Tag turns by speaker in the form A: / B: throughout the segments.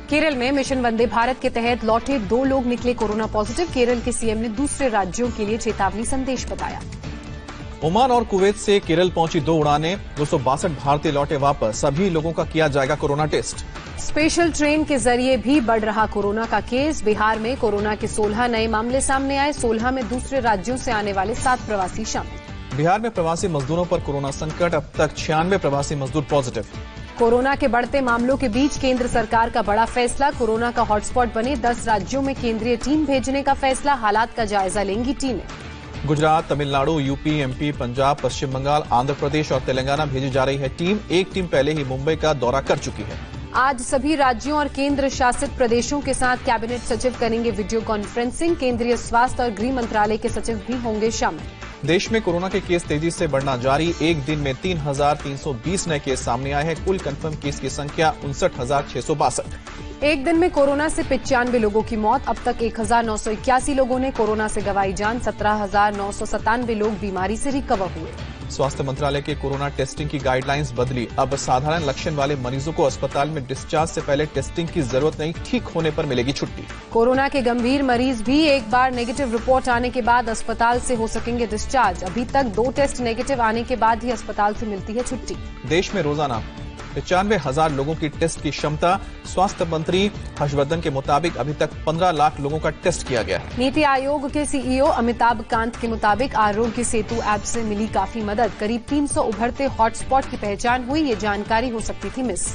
A: केरल में मिशन वंदे भारत के तहत लौटे 2 लोग निकले कोरोना पॉजिटिव। केरल के सीएम ने दूसरे राज्यों के लिए चेतावनी संदेश बताया।
B: ओमान और कुवैत से केरल पहुंची 2 उड़ानें, 262 भारतीय लौटे वापस। सभी लोगों का किया जाएगा कोरोना टेस्ट।
A: स्पेशल ट्रेन के जरिए भी बढ़ रहा कोरोना का केस। बिहार में कोरोना के 16 नए मामले सामने आए। 16 में दूसरे राज्यों से आने वाले 7 प्रवासी शामिल।
B: बिहार में प्रवासी मजदूरों पर कोरोना संकट, अब तक 96 प्रवासी मजदूर पॉजिटिव।
A: कोरोना के बढ़ते मामलों के बीच केंद्र सरकार का बड़ा फैसला। कोरोना का हॉटस्पॉट बने 10 राज्यों में केंद्रीय टीम भेजने का फैसला। हालात का जायजा लेंगी टीमें।
B: गुजरात, तमिलनाडु, यूपी, एमपी, पंजाब, पश्चिम बंगाल, आंध्र प्रदेश और तेलंगाना भेजी जा रही है टीम। एक टीम पहले ही मुंबई का दौरा कर चुकी है।
A: आज सभी राज्यों और केंद्र शासित प्रदेशों के साथ कैबिनेट सचिव करेंगे वीडियो कॉन्फ्रेंसिंग। केंद्रीय स्वास्थ्य और गृह मंत्रालय के सचिव भी होंगे शामिल।
B: देश में कोरोना के केस तेजी से बढ़ना जारी। एक दिन में 3,320 नए केस सामने आए हैं। कुल कंफर्म केस की संख्या 59,662।
A: एक दिन में कोरोना से 95 लोगों की मौत। अब तक 1,981 लोगों ने कोरोना से गंवाई जान। 17,997 लोग बीमारी से रिकवर हुए।
B: स्वास्थ्य मंत्रालय के कोरोना टेस्टिंग की गाइडलाइंस बदली। अब साधारण लक्षण वाले मरीजों को अस्पताल में डिस्चार्ज से पहले टेस्टिंग की जरूरत नहीं, ठीक होने पर मिलेगी छुट्टी।
A: कोरोना के गंभीर मरीज भी एक बार नेगेटिव रिपोर्ट आने के बाद अस्पताल से हो सकेंगे डिस्चार्ज। अभी तक 2 टेस्ट नेगेटिव आने के बाद ही अस्पताल से मिलती है छुट्टी।
B: देश में रोजाना 95,000 लोगों की टेस्ट की क्षमता। स्वास्थ्य मंत्री हर्षवर्धन के मुताबिक अभी तक 15 लाख लोगों का टेस्ट किया गया है।
A: नीति आयोग के सीईओ अमिताभ कांत के मुताबिक आरोग्य सेतु ऐप से मिली काफी मदद। करीब 300 उभरते हॉटस्पॉट की पहचान हुई। ये जानकारी हो सकती थी मिस।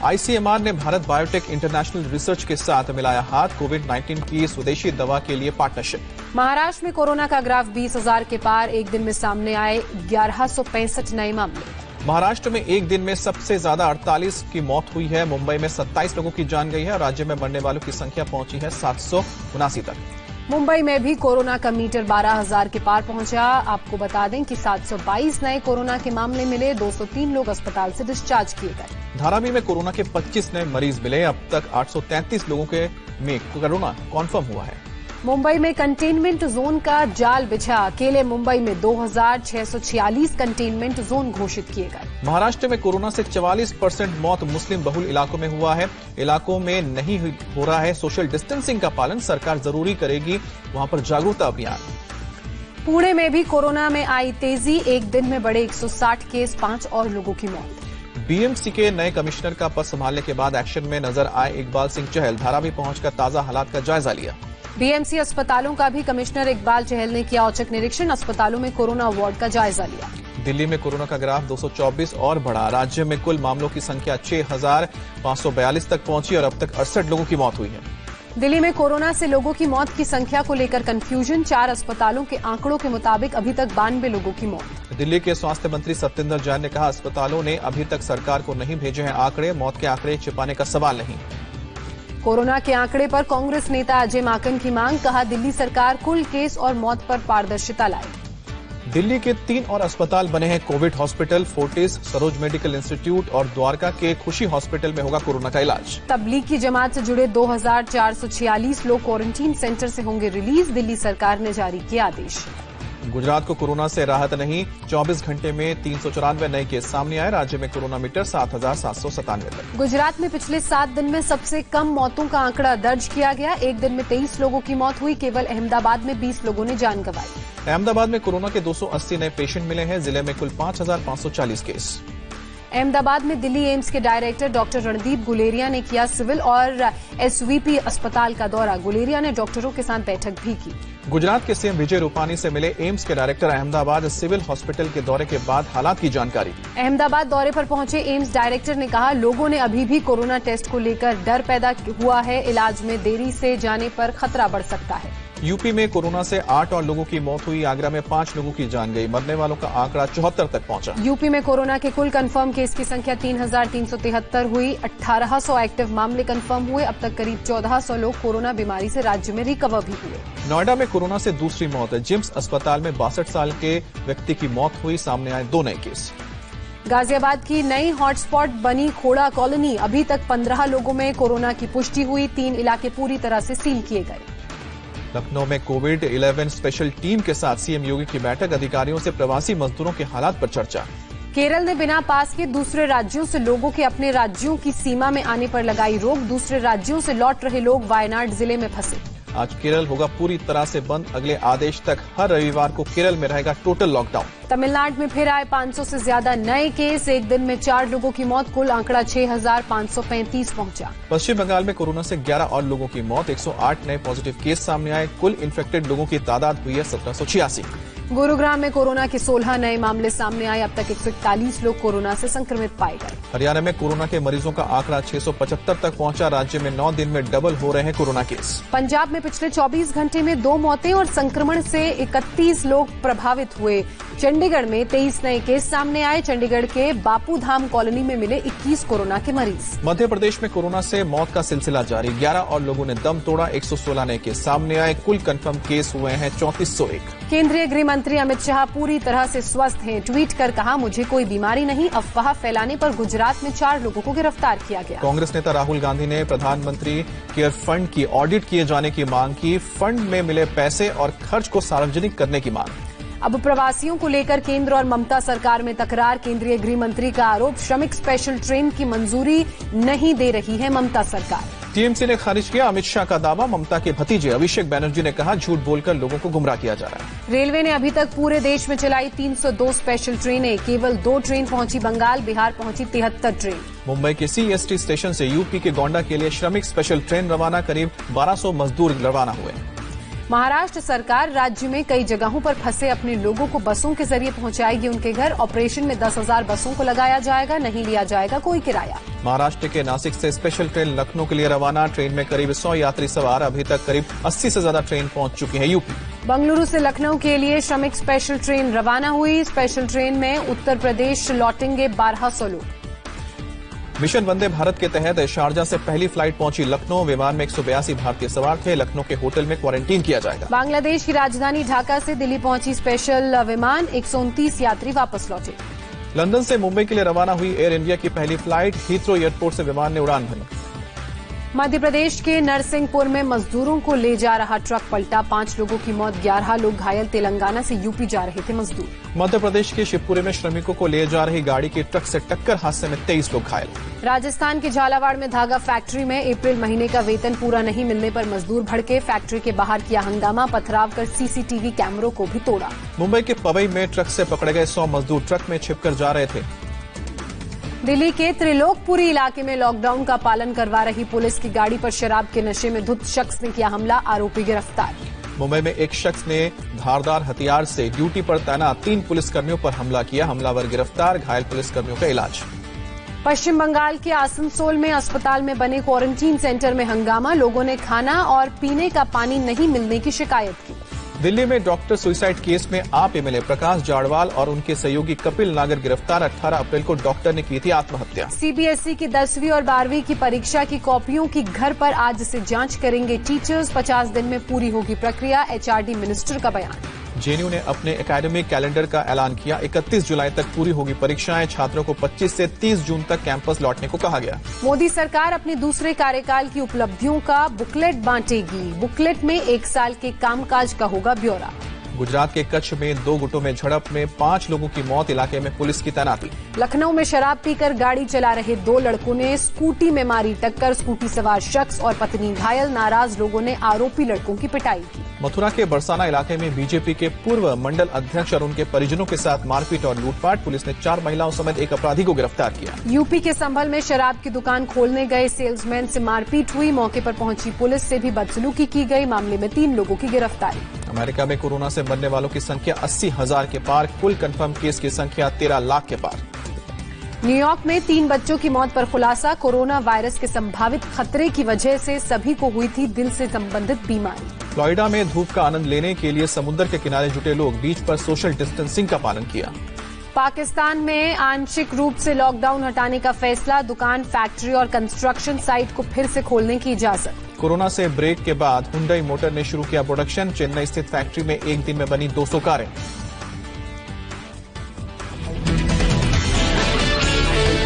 B: आईसीएमआर ने भारत बायोटेक इंटरनेशनल रिसर्च के साथ मिलाया हाथ। कोविड-19 की स्वदेशी दवा के लिए पार्टनरशिप।
A: महाराष्ट्र में कोरोना का ग्राफ 20,000 के पार। एक दिन में सामने आए 1165 नए मामले।
B: महाराष्ट्र में एक दिन में सबसे ज्यादा 48 की मौत हुई है। मुंबई में 27 लोगों की जान गई है। राज्य में मरने वालों की संख्या पहुंची है 779 तक।
A: मुंबई में भी कोरोना का मीटर 12,000 के पार पहुंचा। आपको बता दें कि 722 नए कोरोना के मामले मिले। 203 लोग अस्पताल से डिस्चार्ज किए गए।
B: धारावी में कोरोना के 25 नए मरीज मिले। अब तक 833 लोगों के में कोरोना कॉन्फर्म हुआ है।
A: मुंबई में कंटेनमेंट जोन का जाल बिछा। अकेले मुंबई में 2,646 कंटेनमेंट जोन घोषित किए गए।
B: महाराष्ट्र में कोरोना से 44% मौत मुस्लिम बहुल इलाकों में हुआ है। इलाकों में नहीं हो रहा है सोशल डिस्टेंसिंग का पालन। सरकार जरूरी करेगी वहां पर जागरूकता अभियान।
A: पुणे में भी कोरोना में आई तेजी। एक दिन में बढ़े 160 केस, 5 और लोगों की मौत।
B: बीएमसी के नए कमिश्नर का पद संभालने के बाद एक्शन में नजर आए इकबाल सिंह चहल। धारावी पहुंचकर ताजा हालात का जायजा लिया।
A: बीएमसी अस्पतालों का भी कमिश्नर इकबाल चहल ने किया औचक निरीक्षण। अस्पतालों में कोरोना वार्ड का जायजा लिया।
B: दिल्ली में कोरोना का ग्राफ 224 और बढ़ा। राज्य में कुल मामलों की संख्या 6,542 तक पहुंची और अब तक 68 लोगों की मौत हुई है।
A: दिल्ली में कोरोना से लोगों की मौत की संख्या को लेकर कंफ्यूजन। 4 अस्पतालों के आंकड़ों के मुताबिक अभी तक 92 लोगों की मौत।
B: दिल्ली के स्वास्थ्य मंत्री सत्येंद्र जैन ने कहा, अस्पतालों ने अभी तक सरकार को नहीं भेजे हैं आंकड़े। मौत के आंकड़े छिपाने का सवाल नहीं।
A: कोरोना के आंकड़े पर कांग्रेस नेता अजय माकन की मांग। कहा, दिल्ली सरकार कुल केस और मौत पर पारदर्शिता लाए।
B: दिल्ली के 3 और अस्पताल बने हैं Covid hospital. Fortis, Saroj medical institute और द्वारका के खुशी हॉस्पिटल में होगा कोरोना का इलाज।
A: तबलीग की जमात से जुड़े 2,446 लोग क्वारंटीन सेंटर से होंगे रिलीज। दिल्ली सरकार ने जारी किया आदेश।
B: गुजरात को कोरोना से राहत नहीं। 24 घंटे में 394 नए केस सामने आए। राज्य में कोरोना मीटर 7,797 तक।
A: गुजरात में पिछले 7 दिन में सबसे कम मौतों का आंकड़ा दर्ज किया गया। एक दिन में 23 लोगों की मौत हुई। केवल अहमदाबाद में 20 लोगों ने जान गंवाई।
B: अहमदाबाद में कोरोना के 280 नए पेशेंट मिले हैं। जिले में कुल 5,540 केस।
A: अहमदाबाद में दिल्ली एम्स के डायरेक्टर डॉक्टर रणदीप गुलेरिया ने किया सिविल और एसवीपी अस्पताल का दौरा। गुलेरिया ने डॉक्टरों के साथ बैठक भी की।
B: गुजरात के सीएम विजय रूपानी से मिले एम्स के डायरेक्टर। अहमदाबाद सिविल हॉस्पिटल के दौरे के बाद हालात की जानकारी दी।
A: अहमदाबाद दौरे पर पहुंचे एम्स डायरेक्टर ने कहा, लोगों ने अभी भी कोरोना टेस्ट को लेकर डर पैदा हुआ है। इलाज में देरी से जाने पर खतरा बढ़ सकता है।
B: यूपी में कोरोना से 8 और लोगों की मौत हुई। आगरा में 5 लोगों की जान गई। मरने वालों का आंकड़ा 74 तक पहुंचा।
A: यूपी में कोरोना के कुल कंफर्म केस की संख्या 3,373 हुई। 1,800 एक्टिव मामले कंफर्म हुए। अब तक करीब 1,400 लोग कोरोना बीमारी से राज्य में रिकवर भी हुए।
B: नोएडा में कोरोना से दूसरी मौत। जिम्स अस्पताल में 62 साल के व्यक्ति की मौत हुई। सामने आए 2 नए केस।
A: गाजियाबाद की नई हॉटस्पॉट बनी खोड़ा कॉलोनी। अभी तक 15 लोगों में कोरोना की पुष्टि हुई। 3 इलाके पूरी तरह से सील किए गए।
B: लखनऊ में कोविड-11 स्पेशल टीम के साथ सीएम योगी की बैठक। अधिकारियों से प्रवासी मजदूरों के हालात पर चर्चा।
A: केरल ने बिना पास के दूसरे राज्यों से लोगों के अपने राज्यों की सीमा में आने पर लगाई रोक। दूसरे राज्यों से लौट रहे लोग वायनाड जिले में फंसे।
B: आज केरल होगा पूरी तरह से बंद। अगले आदेश तक हर रविवार को केरल में रहेगा टोटल लॉकडाउन।
A: तमिलनाडु में फिर आए 500 से ज्यादा नए केस। एक दिन में 4 लोगों की मौत। कुल आंकड़ा 6,535 पहुंचा।
B: पश्चिम बंगाल में कोरोना से 11 और लोगों की मौत। 108 नए पॉजिटिव केस सामने आए। कुल इन्फेक्टेड लोगों की तादाद हुई है 1786।
A: गुरुग्राम में कोरोना के 16 नए मामले सामने आए। अब तक 141 लोग कोरोना से संक्रमित पाए गए।
B: हरियाणा में कोरोना के मरीजों का आंकड़ा 675 तक पहुंचा। राज्य में 9 दिन में डबल हो रहे हैं कोरोना केस।
A: पंजाब में पिछले 24 घंटे में 2 मौतें और संक्रमण से 31 लोग प्रभावित हुए। चंडीगढ़ में 23 नए केस सामने आए। चंडीगढ़ के बापू धाम कॉलोनी में मिले 21 कोरोना के मरीज।
B: मध्य प्रदेश में कोरोना से मौत का सिलसिला जारी। 11 और लोगों ने दम तोड़ा। 116 नए केस सामने आए। कुल कंफर्म केस हुए हैं 3401।
A: केंद्रीय गृह मंत्री अमित शाह पूरी तरह से स्वस्थ हैं। ट्वीट कर कहा, मुझे कोई बीमारी नहीं। अफवाह फैलाने पर गुजरात में 4 लोगों को गिरफ्तार किया गया।
B: कांग्रेस नेता राहुल गांधी ने प्रधानमंत्री केयर फंड की ऑडिट किए जाने की मांग की। फंड में मिले पैसे और खर्च को सार्वजनिक करने की मांग।
A: अब प्रवासियों को लेकर केंद्र और ममता सरकार में तकरार। केंद्रीय गृह मंत्री का आरोप, श्रमिक स्पेशल ट्रेन की मंजूरी नहीं दे रही है ममता सरकार।
B: टीएमसी ने खारिज किया अमित शाह का दावा। ममता के भतीजे अभिषेक बैनर्जी ने कहा, झूठ बोलकर लोगों को गुमराह किया जा रहा है।
A: रेलवे ने अभी तक पूरे देश में चलाई 302 स्पेशल ट्रेनें। केवल 2 ट्रेन पहुंची बंगाल। बिहार पहुंची 73 ट्रेन।
B: मुंबई के सीएसटी स्टेशन से यूपी के गोंडा के लिए श्रमिक स्पेशल ट्रेन रवाना। करीब 1200 मजदूर रवाना हुए।
A: महाराष्ट्र सरकार राज्य में कई जगहों पर फंसे अपने लोगों को बसों के जरिए पहुंचाएगी उनके घर। ऑपरेशन में 10,000 बसों को लगाया जाएगा। नहीं लिया जाएगा कोई किराया।
B: महाराष्ट्र के नासिक से स्पेशल ट्रेन लखनऊ के लिए रवाना। ट्रेन में करीब 100 यात्री सवार। अभी तक करीब 80 से ज्यादा ट्रेन पहुंच चुकी है यूपी।
A: बंगलुरु से लखनऊ के लिए श्रमिक स्पेशल ट्रेन रवाना हुई। स्पेशल ट्रेन में उत्तर प्रदेश लौटेंगे 1200 लोग।
B: मिशन वंदे भारत के तहत शारजा से पहली फ्लाइट पहुंची लखनऊ। विमान में 182 भारतीय सवार थे। लखनऊ के होटल में क्वारंटीन किया जाएगा।
A: बांग्लादेश की राजधानी ढाका से दिल्ली पहुंची स्पेशल विमान। 129 यात्री वापस लौटे।
B: लंदन से मुंबई के लिए रवाना हुई एयर इंडिया की पहली फ्लाइट। हीथ्रो एयरपोर्ट से विमान ने उड़ान भरी।
A: मध्य प्रदेश के नरसिंहपुर में मजदूरों को ले जा रहा ट्रक पलटा। 5 लोगों की मौत, 11 लोग घायल। तेलंगाना से यूपी जा रहे थे मजदूर।
B: मध्य प्रदेश के शिवपुरी में श्रमिकों को ले जा रही गाड़ी की ट्रक से टक्कर। हादसे में 23 लोग घायल।
A: राजस्थान के झालावाड़ में धागा फैक्ट्री में अप्रैल महीने का वेतन पूरा नहीं मिलने पर मजदूर भड़के। फैक्ट्री के बाहर किया हंगामा। पथराव कर सीसीटीवी कैमरों को भी तोड़ा।
B: मुंबई के पवई में ट्रक से पकड़े गए 100 मजदूर ट्रक में छिपकर जा रहे थे।
A: दिल्ली के त्रिलोकपुरी इलाके में लॉकडाउन का पालन करवा रही पुलिस की गाड़ी पर शराब के नशे में धुत शख्स ने किया हमला। आरोपी गिरफ्तार।
B: मुंबई में एक शख्स ने धारदार हथियार से ड्यूटी पर तैनात 3 पुलिसकर्मियों पर हमला किया। हमलावर गिरफ्तार। घायल पुलिसकर्मियों का इलाज।
A: पश्चिम बंगाल के आसनसोल में अस्पताल में बने क्वारंटीन सेंटर में हंगामा। लोगों ने खाना और पीने का पानी नहीं मिलने की शिकायत की।
B: दिल्ली में डॉक्टर सुसाइड केस में आप एमएलए प्रकाश जाड़वाल और उनके सहयोगी कपिल नागर गिरफ्तार। 18 अप्रैल को डॉक्टर ने की थी आत्महत्या।
A: सीबीएसई की 10वीं और 12वीं की परीक्षा की कॉपियों की घर पर आज से जांच करेंगे टीचर्स। 50 दिन में पूरी होगी प्रक्रिया। एचआरडी मिनिस्टर का बयान।
B: जेएनयू ने अपने एकेडमिक कैलेंडर का ऐलान किया। 31 जुलाई तक पूरी होगी परीक्षाएं। छात्रों को 25 से 30 जून तक कैंपस लौटने को कहा गया।
A: मोदी सरकार अपने दूसरे कार्यकाल की उपलब्धियों का बुकलेट बांटेगी। बुकलेट में 1 साल के कामकाज का होगा ब्यौरा।
B: गुजरात के कच्छ में 2 गुटों में झड़प में 5 लोगों की मौत। इलाके में पुलिस की तैनाती।
A: लखनऊ में शराब पीकर गाड़ी चला रहे 2 लड़कों ने स्कूटी में मारी टक्कर। स्कूटी सवार शख्स और पत्नी घायल। नाराज लोगों ने आरोपी लड़कों की पिटाई की।
B: मथुरा के बरसाना इलाके में बीजेपी के पूर्व मंडल अध्यक्ष और उनके परिजनों के साथ मारपीट और लूटपाट। पुलिस ने 4 महिलाओं समेत एक अपराधी को गिरफ्तार किया।
A: यूपी के संभल में शराब की दुकान खोलने गए सेल्समैन से मारपीट हुई। मौके पर पहुंची पुलिस से भी बदसलूकी की गई। मामले में 3 लोगों की गिरफ्तारी।
B: अमेरिका में कोरोना से मरने वालों की संख्या 80,000 के पार। कुल कंफर्म केस की संख्या 13 लाख के पार।
A: न्यूयॉर्क में 3 बच्चों की मौत पर खुलासा। कोरोना वायरस के संभावित खतरे की वजह से सभी को हुई थी दिल से संबंधित बीमारी।
B: फ्लोरिडा में धूप का आनंद लेने के लिए समुद्र के किनारे जुटे लोग बीच पर सोशल डिस्टेंसिंग का पालन किया।
A: पाकिस्तान में आंशिक रूप से लॉकडाउन हटाने का फैसला। दुकान, फैक्ट्री और कंस्ट्रक्शन साइट को फिर से खोलने की इजाजत।
B: कोरोना से ब्रेक के बाद हुंडई मोटर ने शुरू किया प्रोडक्शन। चेन्नई स्थित फैक्ट्री में एक दिन में बनी 200 कारें।